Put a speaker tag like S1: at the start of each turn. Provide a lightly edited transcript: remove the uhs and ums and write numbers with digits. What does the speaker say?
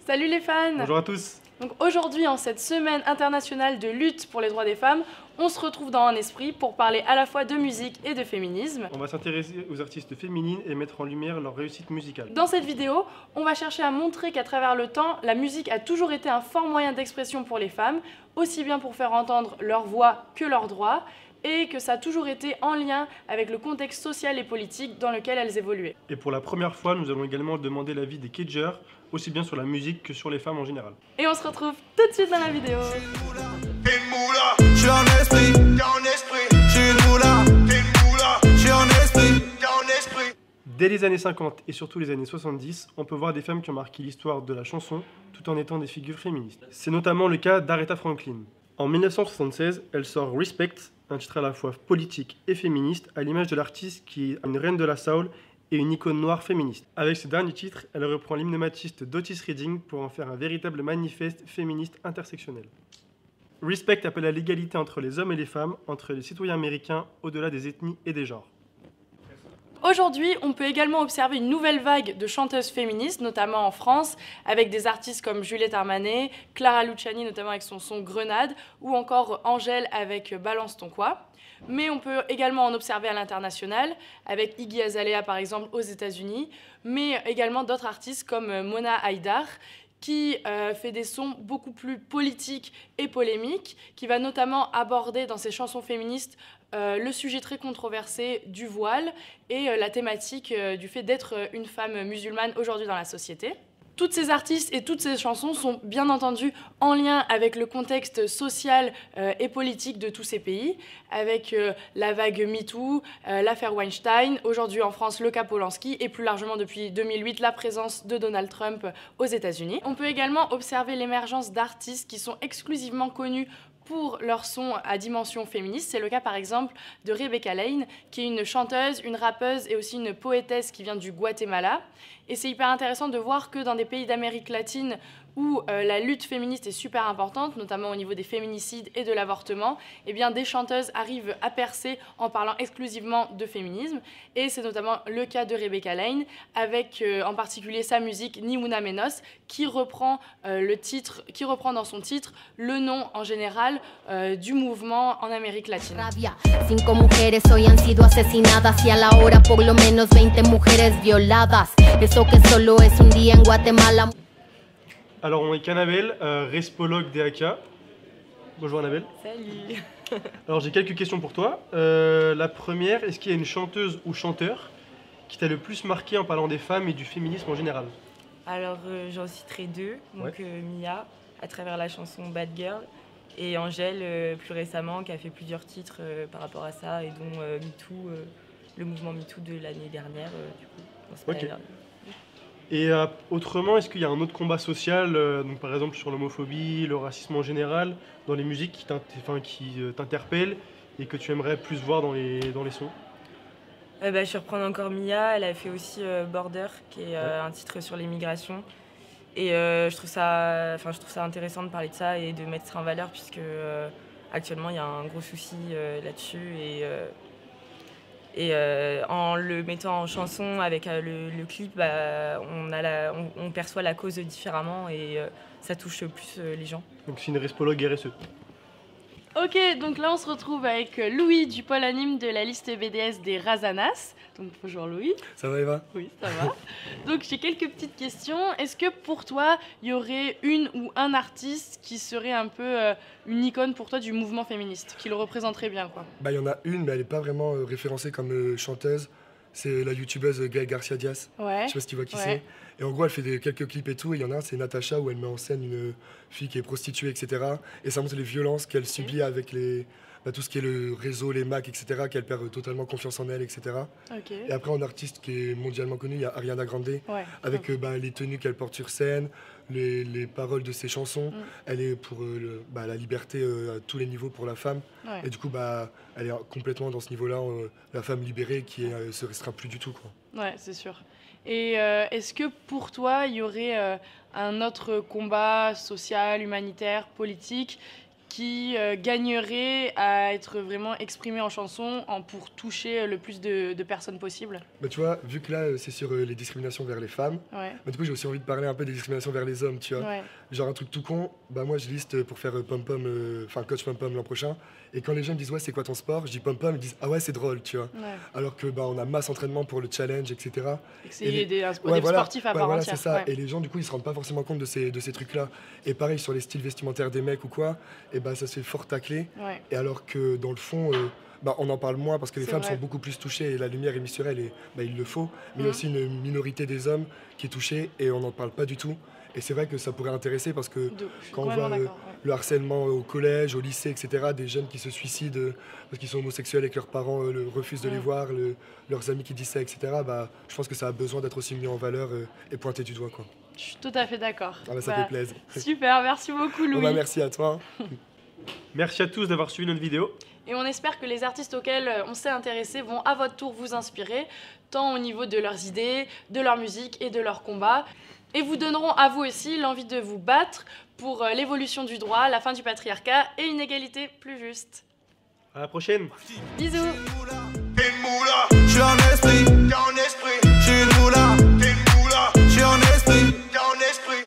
S1: Salut les fans!
S2: Bonjour à tous!
S1: Donc aujourd'hui, en cette semaine internationale de lutte pour les droits des femmes, on se retrouve dans Un Esprit pour parler à la fois de musique et de féminisme.
S2: On va s'intéresser aux artistes féminines et mettre en lumière leur réussite musicale.
S1: Dans cette vidéo, on va chercher à montrer qu'à travers le temps, la musique a toujours été un fort moyen d'expression pour les femmes, aussi bien pour faire entendre leur voix que leurs droits, et que ça a toujours été en lien avec le contexte social et politique dans lequel elles évoluaient.
S2: Et pour la première fois, nous allons également demander l'avis des Cagers, aussi bien sur la musique que sur les femmes en général.
S1: Et on se retrouve tout de suite dans la vidéo.
S2: Dès les années 50 et surtout les années 70, on peut voir des femmes qui ont marqué l'histoire de la chanson tout en étant des figures féministes. C'est notamment le cas d'Aretha Franklin. En 1976, elle sort Respect, un titre à la fois politique et féministe, à l'image de l'artiste qui est une reine de la soul et une icône noire féministe. Avec ce dernier titre, elle reprend l'hymne machiste d'Otis Redding pour en faire un véritable manifeste féministe intersectionnel. Respect appelle à l'égalité entre les hommes et les femmes, entre les citoyens américains, au-delà des ethnies et des genres.
S1: Aujourd'hui, on peut également observer une nouvelle vague de chanteuses féministes, notamment en France, avec des artistes comme Juliette Armanet, Clara Luciani, notamment avec son son Grenade, ou encore Angèle avec Balance ton quoi. Mais on peut également en observer à l'international, avec Iggy Azalea par exemple aux États-Unis, mais également d'autres artistes comme Mona Haïdar, qui fait des sons beaucoup plus politiques et polémiques, qui va notamment aborder dans ses chansons féministes le sujet très controversé du voile et la thématique du fait d'être une femme musulmane aujourd'hui dans la société. Toutes ces artistes et toutes ces chansons sont bien entendu en lien avec le contexte social et politique de tous ces pays, avec la vague MeToo, l'affaire Weinstein, aujourd'hui en France le cas Polanski et plus largement depuis 2008 la présence de Donald Trump aux États-Unis. On peut également observer l'émergence d'artistes qui sont exclusivement connus pour leur son à dimension féministe. C'est le cas par exemple de Rebecca Lane, qui est une chanteuse, une rappeuse et aussi une poétesse qui vient du Guatemala. Et c'est hyper intéressant de voir que dans des pays d'Amérique latine où la lutte féministe est super importante, notamment au niveau des féminicides et de l'avortement, eh bien des chanteuses arrivent à percer en parlant exclusivement de féminisme. Et c'est notamment le cas de Rebecca Lane, avec en particulier sa musique Ni Una Menos, qui reprend dans son titre le nom en général du mouvement en Amérique latine.
S3: Cinco mujeres hoy han sido asesinadas y a la hora por lo menos 20 mujeres violadas. Eso que solo es un día en Guatemala.
S2: Alors on est qu'Annabelle, respologue DAK. Bonjour Annabelle.
S1: Salut.
S2: Alors j'ai quelques questions pour toi. La première, est-ce qu'il y a une chanteuse ou chanteur qui t'a le plus marqué en parlant des femmes et du féminisme en général?
S4: Alors j'en citerai deux, donc Mia à travers la chanson Bad Girl et Angèle plus récemment qui a fait plusieurs titres par rapport à ça et dont MeToo, le mouvement MeToo de l'année dernière du coup.
S2: Ok. Et autrement, est-ce qu'il y a un autre combat social, donc par exemple sur l'homophobie, le racisme en général, dans les musiques qui t'interpellent et que tu aimerais plus voir dans les sons?
S4: Je vais reprendre encore Mia, elle a fait aussi Border, qui est un titre sur l'immigration. Et je trouve ça intéressant de parler de ça et de mettre ça en valeur, puisque actuellement il y a un gros souci là-dessus. Et en le mettant en chanson avec le clip, on perçoit la cause différemment et ça touche plus les gens.
S2: Donc c'est une respologue RSE.
S1: Ok, donc là on se retrouve avec Louis du pôle anime de la liste BDS des Razanas. Donc bonjour Louis.
S5: Ça va Eva?
S1: Oui, ça va. Donc j'ai quelques petites questions. Est-ce que pour toi, il y aurait une ou un artiste qui serait un peu une icône pour toi du mouvement féministe, qui le représenterait bien quoi?
S5: Il y en a une, mais elle n'est pas vraiment référencée comme chanteuse. C'est la youtubeuse Gaël Garcia Diaz.
S1: Ouais.
S5: Je sais pas si tu vois qui c'est. Et en gros, elle fait quelques clips et tout. Et il y en a un, c'est Natacha, où elle met en scène une fille qui est prostituée, etc. Et ça montre les violences qu'elle subit avec tout ce qui est le réseau, les Macs, etc. Qu'elle perd totalement confiance en elle, etc.
S1: Okay.
S5: Et après, en artiste qui est mondialement connu, il y a Ariana Grande, avec les tenues qu'elle porte sur scène, les paroles de ses chansons. Elle est pour la liberté à tous les niveaux pour la femme. Et du coup, elle est complètement dans ce niveau-là, la femme libérée qui se restreint plus du tout, quoi.
S1: Ouais, c'est sûr. Et est-ce que pour toi, il y aurait un autre combat social, humanitaire, politique qui gagnerait à être vraiment exprimé en chanson pour toucher le plus de personnes possible?
S5: Bah tu vois, vu que là c'est sur les discriminations vers les femmes,
S1: Ouais.
S5: bah, du coup j'ai aussi envie de parler un peu des discriminations vers les hommes, tu vois.
S1: Ouais.
S5: Genre un truc tout con, bah moi je liste pour faire coach pom-pom l'an prochain, et quand les gens me disent ouais c'est quoi ton sport, je dis pom-pom, ils disent ah ouais c'est drôle, tu vois.
S1: Ouais.
S5: Alors que bah on a masse entraînement pour le challenge, etc.
S1: C'est des
S5: voilà,
S1: sportifs à part
S5: voilà,
S1: entière.
S5: c'est ça.
S1: Ouais.
S5: Et les gens, du coup, ils se rendent pas forcément compte de ces trucs-là. Et pareil, sur les styles vestimentaires des mecs ou quoi, et bah, ça se fait fort tacler.
S1: Ouais.
S5: Et alors que dans le fond, bah, on en parle moins parce que les
S1: C'est
S5: femmes
S1: vrai.
S5: sont beaucoup plus touchées et la lumière est mise sur elles et bah, il le faut. Mais il y a aussi une minorité des hommes qui est touchée et on n'en parle pas du tout. Et c'est vrai que ça pourrait intéresser parce que
S1: Je suis
S5: quand on
S1: complètement
S5: voit
S1: d'accord, ouais.
S5: le harcèlement au collège, au lycée, etc., des jeunes qui se suicident parce qu'ils sont homosexuels et que leurs parents refusent de les voir, leurs amis qui disent ça, etc., bah, je pense que ça a besoin d'être aussi mis en valeur et pointé du doigt, quoi.
S1: Je suis tout à fait d'accord.
S5: Ah bah, ça fait plaisir.
S1: Super, merci beaucoup Louis.
S5: Bon bah, merci à toi.
S2: Merci à tous d'avoir suivi notre vidéo.
S1: Et on espère que les artistes auxquels on s'est intéressé vont à votre tour vous inspirer, tant au niveau de leurs idées, de leur musique et de leur combat. Et vous donneront à vous aussi l'envie de vous battre pour l'évolution du droit, la fin du patriarcat et une égalité plus juste.
S2: À la prochaine.
S1: Bisous.